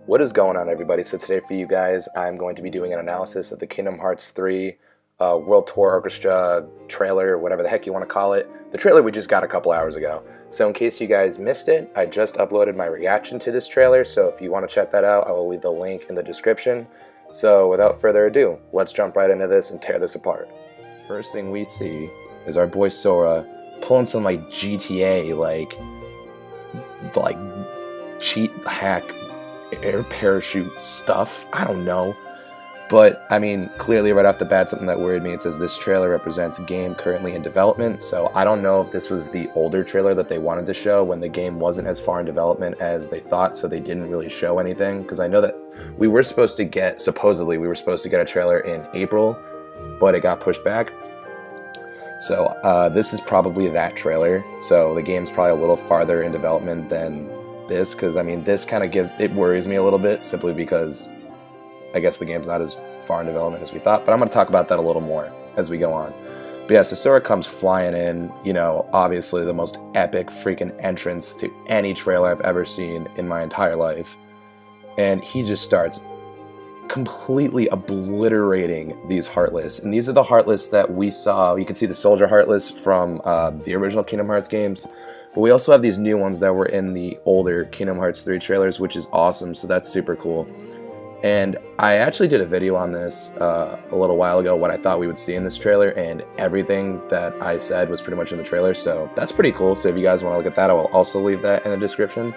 What is going on, everybody? So today for you guys, I'm going to be doing an analysis of the Kingdom Hearts 3 World Tour Orchestra trailer, whatever the heck you want to call it. The trailer we just got a couple hours ago. So in case you guys missed it, I just uploaded my reaction to this trailer, so if you want to check that out, I will leave the link in the description. So without further ado, let's jump right into this and tear this apart. First thing we see is our boy Sora pulling some GTA, like cheat hack air parachute stuff. I don't know. But, I mean, clearly right off the bat, something that worried me, it says this trailer represents a game currently in development. So I don't know if this was the older trailer that they wanted to show when the game wasn't as far in development as they thought, so they didn't really show anything. Because I know that we were supposed to get, supposedly, we were supposed to get a trailer in April, but it got pushed back. So this is probably that trailer. So the game's probably a little farther in development than this, because I mean this kind of it worries me a little bit, simply because I guess the game's not as far in development as we thought, but I'm going to talk about that a little more as we go on. But yeah, so Sora comes flying in, you know, obviously the most epic freaking entrance to any trailer I've ever seen in my entire life, and he just starts completely obliterating these Heartless. And these are the Heartless that we saw. You can see the Soldier Heartless from the original Kingdom Hearts games, but we also have these new ones that were in the older Kingdom Hearts 3 trailers, which is awesome, so that's super cool. And I actually did a video on this a little while ago, what I thought we would see in this trailer, and everything that I said was pretty much in the trailer, so that's pretty cool. So if you guys want to look at that, I will also leave that in the description.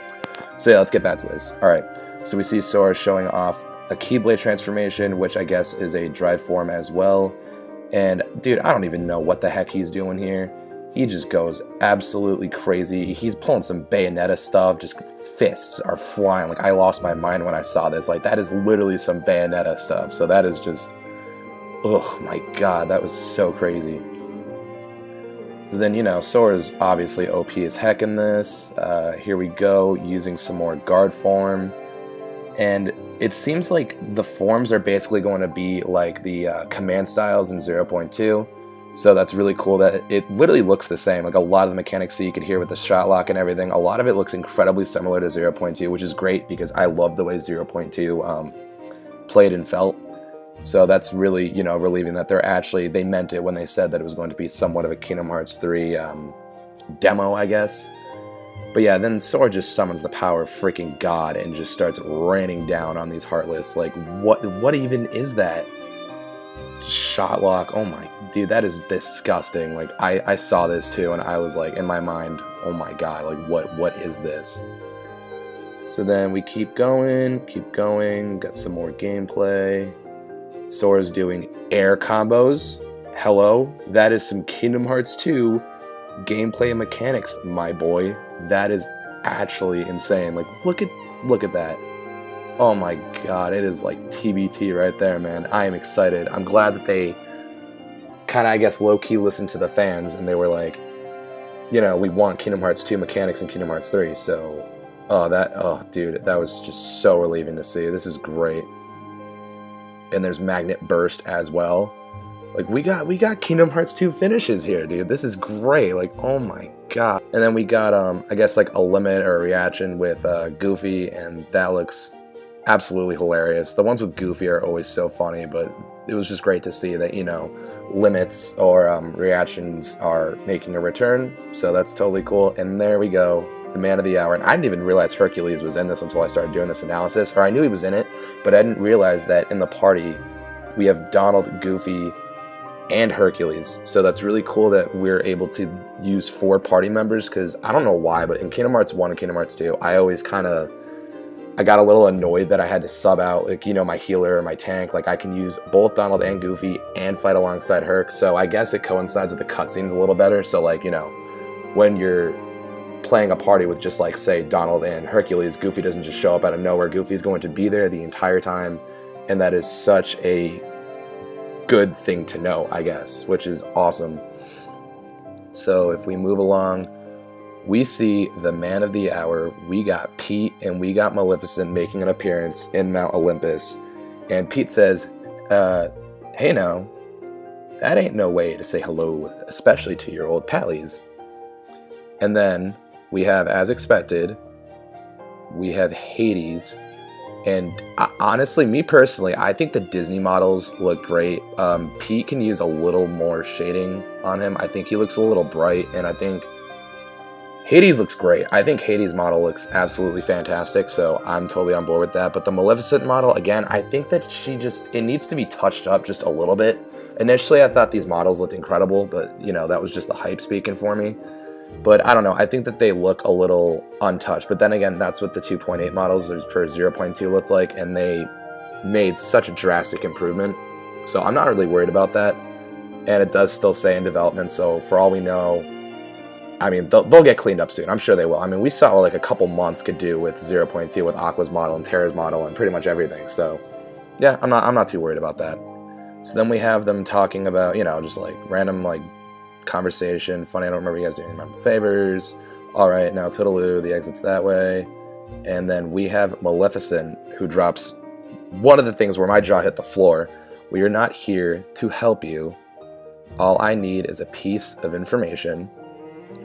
So yeah, let's get back to this. Alright, so we see Sora showing off a Keyblade transformation, which I guess is a drive form as well. And dude, I don't even know what the heck he's doing here. He just goes absolutely crazy. He's pulling some Bayonetta stuff, just fists are flying. Like, I lost my mind when I saw this. Like, that is literally some Bayonetta stuff. So that is just, oh my god, that was so crazy. So then, you know, Sora's obviously OP as heck in this. Here we go, using some more guard form. And it seems like the forms are basically going to be like the command styles in 0.2. So that's really cool that it literally looks the same. Like, a lot of the mechanics you could hear with the shot lock and everything, a lot of it looks incredibly similar to 0.2, which is great because I love the way 0.2 played and felt. So that's really, you know, relieving that they meant it when they said that it was going to be somewhat of a Kingdom Hearts 3 demo, I guess. But yeah, then Sora just summons the power of freaking God and just starts raining down on these Heartless. Like, what even is that? Shot lock, oh my, dude, that is disgusting. Like, I saw this too, and I was like, in my mind, oh my god, like, what is this? So then we keep going, got some more gameplay. Sora's doing air combos. Hello, that is some Kingdom Hearts 2 gameplay and mechanics, my boy. That is actually insane. Like, look at that. Oh my god, it is like TBT right there, man. I am excited. I'm glad that they kind of, I guess, low-key listened to the fans, and they were like, you know, we want Kingdom Hearts 2 mechanics in Kingdom Hearts 3, so, oh dude, that was just so relieving to see. This is great. And there's Magnet Burst as well. Like, we got Kingdom Hearts 2 finishes here, dude. This is great. Like, oh my god. And then we got, I guess, like, a limit or a reaction with Goofy, and that looks absolutely hilarious. The ones with Goofy are always so funny, but it was just great to see that, you know, limits or reactions are making a return, so that's totally cool. And there we go, the man of the hour. And I didn't even realize Hercules was in this until I started doing this analysis, or I knew he was in it, but I didn't realize that in the party we have Donald, Goofy, and Hercules. So that's really cool that we're able to use 4 party members, because I don't know why, but in Kingdom Hearts 1 and Kingdom Hearts 2, I got a little annoyed that I had to sub out, like, you know, my healer or my tank. Like, I can use both Donald and Goofy and fight alongside Herc, so I guess it coincides with the cutscenes a little better. So, like, you know, when you're playing a party with just, like, say, Donald and Hercules, Goofy doesn't just show up out of nowhere. Goofy's going to be there the entire time, and that is such a good thing to know, I guess, which is awesome. So if we move along, we see the man of the hour. We got Pete and we got Maleficent making an appearance in Mount Olympus. And Pete says, hey now, that ain't no way to say hello, especially to your old pallies. And then we have, as expected, we have Hades And honestly, me personally, I think the Disney models look great. Pete can use a little more shading on him. I think he looks a little bright, and I think Hades looks great. I think Hades' model looks absolutely fantastic, so I'm totally on board with that. But the Maleficent model, again, I think that it needs to be touched up just a little bit. Initially, I thought these models looked incredible, but, you know, that was just the hype speaking for me. But I don't know, I think that they look a little untouched. But then again, that's what the 2.8 models for 0.2 looked like, and they made such a drastic improvement. So I'm not really worried about that. And it does still say in development, so for all we know, I mean, they'll get cleaned up soon. I'm sure they will. I mean, we saw like a couple months could do with 0.2 with Aqua's model and Terra's model and pretty much everything. So yeah, I'm not too worried about that. So then we have them talking about, you know, just like random like conversation. Funny, I don't remember you guys doing any favors. All right, now toodaloo, the exit's that way. And then we have Maleficent, who drops one of the things where my jaw hit the floor. We are not here to help you. All I need is a piece of information.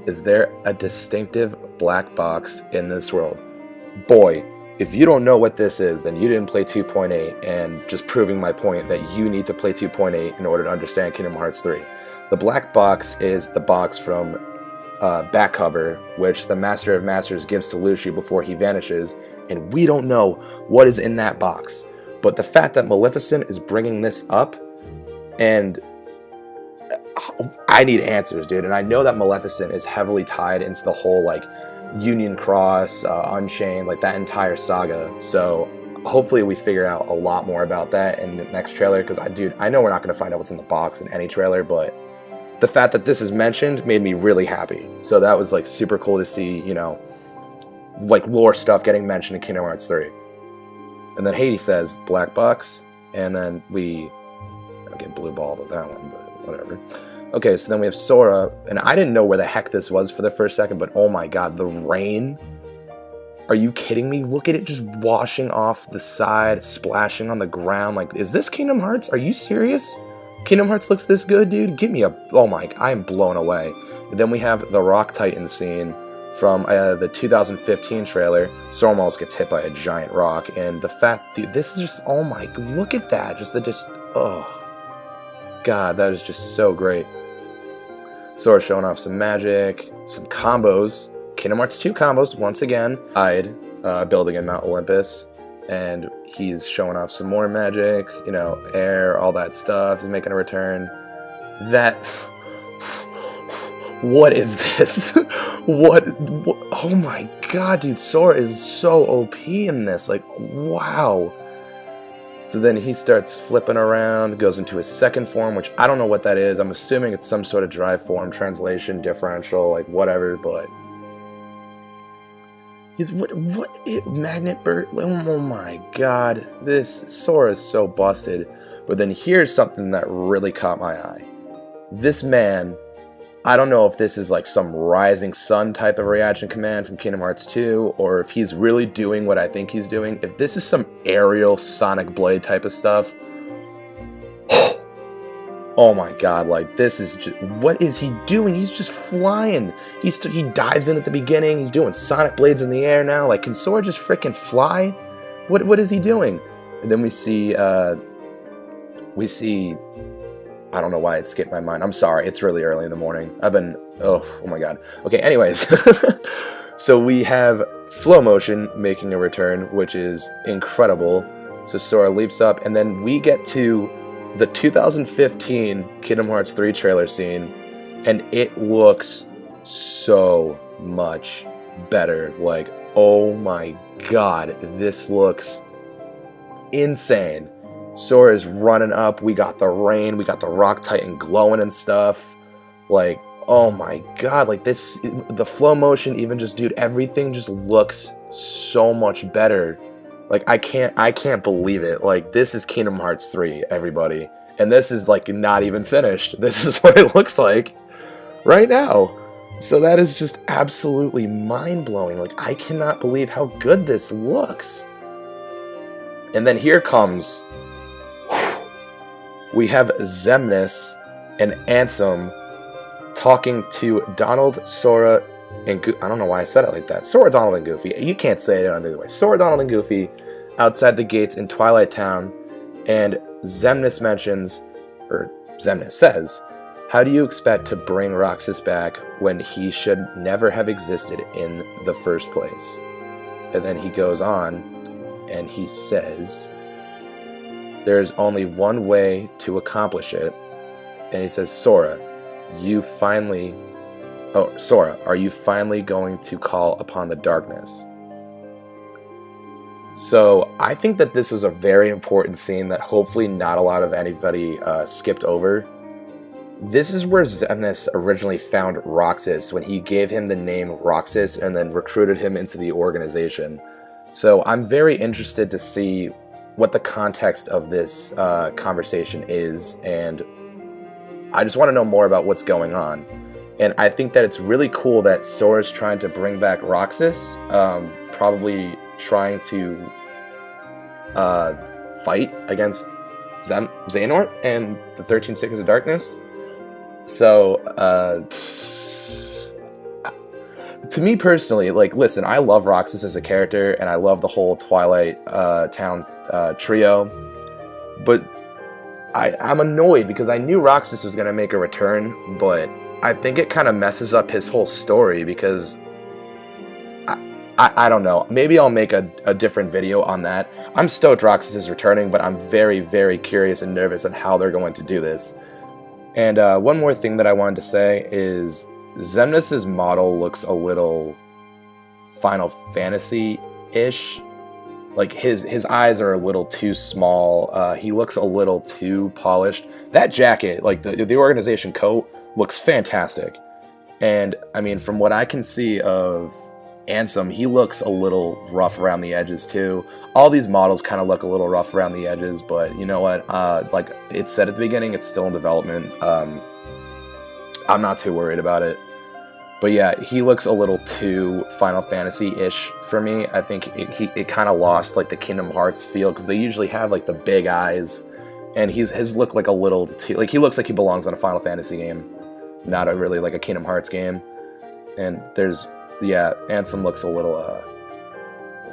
Is there a distinctive black box in this world? Boy, if you don't know what this is, then you didn't play 2.8, and just proving my point that you need to play 2.8 in order to understand Kingdom Hearts 3. The black box is the box from back cover, which the Master of Masters gives to Lucio before he vanishes, and we don't know what is in that box. But the fact that Maleficent is bringing this up, and I need answers, dude. And I know that Maleficent is heavily tied into the whole, like, Union Cross, Unchained, like, that entire saga. So hopefully we figure out a lot more about that in the next trailer, because, I know we're not going to find out what's in the box in any trailer, but the fact that this is mentioned made me really happy. So that was, like, super cool to see, you know, like, lore stuff getting mentioned in Kingdom Hearts 3. And then Hades says, black box, and then we get blue balled with that one, but whatever. Okay, so then we have Sora, and I didn't know where the heck this was for the first second, but oh my god, the rain. Are you kidding me? Look at it just washing off the side, splashing on the ground. Like, is this Kingdom Hearts? Are you serious? Kingdom Hearts looks this good, dude? Give me a... Oh my... I am blown away. And then we have the Rock Titan scene from the 2015 trailer. Sora almost gets hit by a giant rock, and the fact... Dude, this is just... Oh my... Look at that. Oh... God, that is just so great. Sora showing off some magic, some combos. Kingdom Hearts 2 combos, once again. Building in Mount Olympus. And he's showing off some more magic, you know, air, all that stuff. He's making a return. What is this? What? Oh my god, dude. Sora is so OP in this. Like, wow. So then he starts flipping around, goes into his second form, which I don't know what that is. I'm assuming it's some sort of drive form, translation, differential, like whatever, but... He's... Magnet Bird? Oh my god. This... Sora is so busted. But then here's something that really caught my eye. This man... I don't know if this is like some Rising Sun type of reaction command from Kingdom Hearts 2, or if he's really doing what I think he's doing. If this is some aerial Sonic Blade type of stuff, oh my god, like, this is just... What is he doing? He's just flying. He dives in at the beginning. He's doing Sonic Blades in the air now. Like, can Sora just freaking fly? What is he doing? And then we see... I don't know why it skipped my mind. I'm sorry. It's really early in the morning. Oh my god. Okay, anyways. So we have Flow Motion making a return, which is incredible. So Sora leaps up, and then we get to the 2015 Kingdom Hearts 3 trailer scene, and it looks so much better. Like, oh my god, this looks insane. Sora is running up, we got the rain, we got the Rock Titan glowing and stuff. Like, oh my god, like this, the flow motion, even just, dude, everything just looks so much better. Like, I can't believe it. Like, this is Kingdom Hearts 3, everybody. And this is, like, not even finished. This is what it looks like right now. So that is just absolutely mind-blowing. Like, I cannot believe how good this looks. And then here comes... We have Xemnas and Ansem talking to Donald, Sora, and Goofy. I don't know why I said it like that. Sora, Donald, and Goofy. You can't say it either way. Sora, Donald, and Goofy outside the gates in Twilight Town, and Xemnas says, "How do you expect to bring Roxas back when he should never have existed in the first place?" And then he goes on and he says, "There is only one way to accomplish it." And he says, Sora, are you finally going to call upon the darkness?" So I think that this was a very important scene that hopefully not a lot of anybody skipped over. This is where Xemnas originally found Roxas, when he gave him the name Roxas and then recruited him into the organization. So I'm very interested to see what the context of this conversation is, and I just want to know more about what's going on. And I think that it's really cool that Sora's trying to bring back Roxas, probably trying to fight against Xehanort and the 13 Sickness of Darkness. So, to me personally, like, listen, I love Roxas as a character, and I love the whole Twilight Town trio, but I'm annoyed because I knew Roxas was going to make a return, but I think it kind of messes up his whole story because I don't know. Maybe I'll make a different video on that. I'm stoked Roxas is returning, but I'm very, very curious and nervous on how they're going to do this. And one more thing that I wanted to say is Xemnas' model looks a little Final Fantasy-ish. Like, his eyes are a little too small. He looks a little too polished. That jacket, like the organization coat, looks fantastic. And, I mean, from what I can see of Ansem, he looks a little rough around the edges too. All these models kind of look a little rough around the edges, but you know what? Like it said at the beginning, it's still in development. I'm not too worried about it. But yeah, he looks a little too Final Fantasy-ish for me. I think it kind of lost like the Kingdom Hearts feel, because they usually have like the big eyes, and his look like a little too, like he looks like he belongs on a Final Fantasy game, not really like a Kingdom Hearts game. And yeah, Ansem looks a little,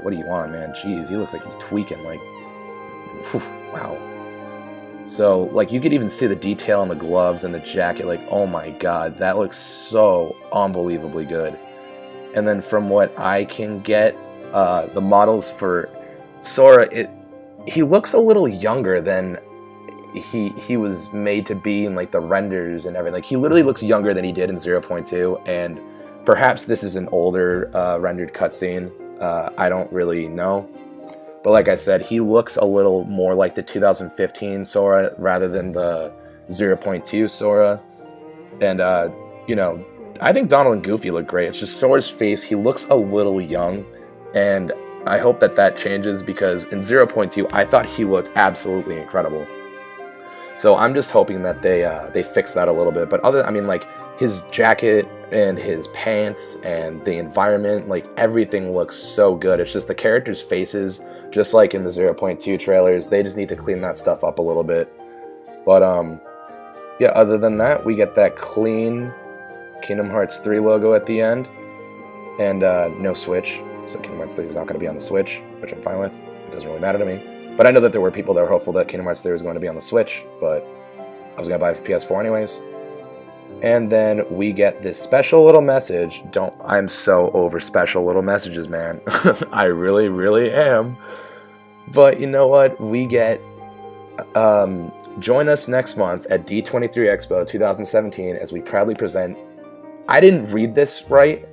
what do you want, man? Jeez, he looks like he's tweaking, like, whew, wow. So, like, you could even see the detail on the gloves and the jacket, like, oh my god, that looks so unbelievably good. And then from what I can get, the models for Sora, he looks a little younger than he was made to be in, like, the renders and everything. Like, he literally looks younger than he did in 0.2, and perhaps this is an older rendered cutscene. I don't really know. But like I said, he looks a little more like the 2015 Sora rather than the 0.2 Sora. And, you know, I think Donald and Goofy look great. It's just Sora's face, he looks a little young. And I hope that changes, because in 0.2, I thought he looked absolutely incredible. So I'm just hoping that they fix that a little bit. But I mean, like, his jacket and his pants and the environment, like, everything looks so good. It's just the characters' faces, just like in the 0.2 trailers, they just need to clean that stuff up a little bit. But, yeah, other than that, we get that clean Kingdom Hearts 3 logo at the end, and no Switch, so Kingdom Hearts 3 is not going to be on the Switch, which I'm fine with. It doesn't really matter to me. But I know that there were people that were hopeful that Kingdom Hearts 3 was going to be on the Switch, but I was going to buy it for PS4 anyways. And then we get this special little message. I'm so over special little messages, man. I really, really am. But you know what? We get, join us next month at D23 Expo 2017 as we proudly present, I didn't read this right,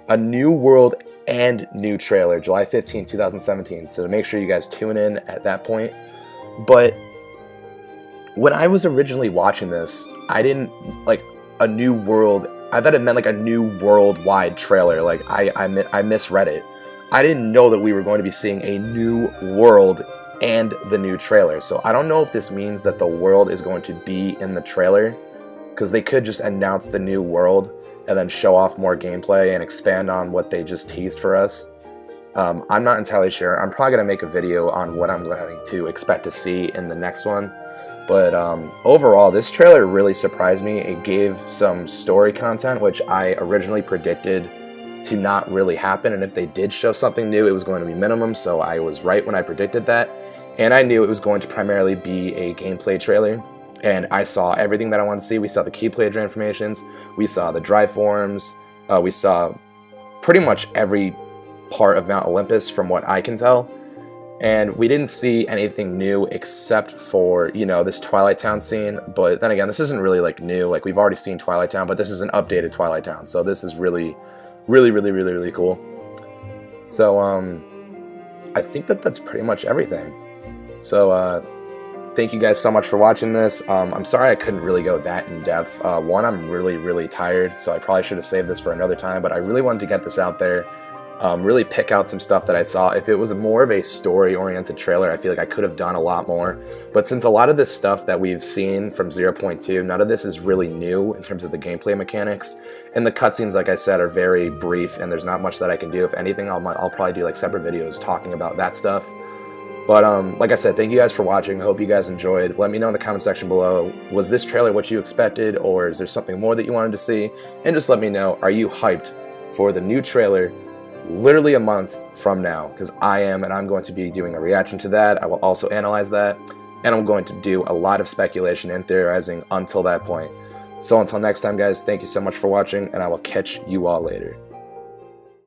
a new world and new trailer, July 15, 2017. So make sure you guys tune in at that point. But when I was originally watching this, I didn't, like, a new world, I thought it meant like a new worldwide trailer. Like, I misread it. I didn't know that we were going to be seeing a new world and the new trailer. So I don't know if this means that the world is going to be in the trailer, because they could just announce the new world and then show off more gameplay and expand on what they just teased for us. I'm not entirely sure. I'm probably going to make a video on what I'm going to expect to see in the next one. But overall, this trailer really surprised me. It gave some story content, which I originally predicted to not really happen, and if they did show something new, it was going to be minimum, so I was right when I predicted that. And I knew it was going to primarily be a gameplay trailer, and I saw everything that I wanted to see. We saw the key player transformations, we saw the dry forms, we saw pretty much every part of Mount Olympus from what I can tell. And we didn't see anything new except for, you know, this Twilight Town scene. But then again, this isn't really like new. Like, we've already seen Twilight Town, but this is an updated Twilight Town. So this is really, really, really, really, really cool. So I think that's pretty much everything. So thank you guys so much for watching this. I'm sorry I couldn't really go that in depth. One, I'm really, really tired, so I probably should have saved this for another time. But I really wanted to get this out there. Really pick out some stuff that I saw. If it was more of a story-oriented trailer, I feel like I could have done a lot more. But since a lot of this stuff that we've seen from 0.2, none of this is really new in terms of the gameplay mechanics. And the cutscenes, like I said, are very brief, and there's not much that I can do. If anything, I'll probably do like separate videos talking about that stuff. But like I said, thank you guys for watching. I hope you guys enjoyed. Let me know in the comment section below, was this trailer what you expected, or is there something more that you wanted to see? And just let me know, are you hyped for the new trailer literally a month from now? Because I am, and I'm going to be doing a reaction to that. I will also analyze that, and I'm going to do a lot of speculation and theorizing until that point. So until next time, guys, thank you so much for watching, and I will catch you all later.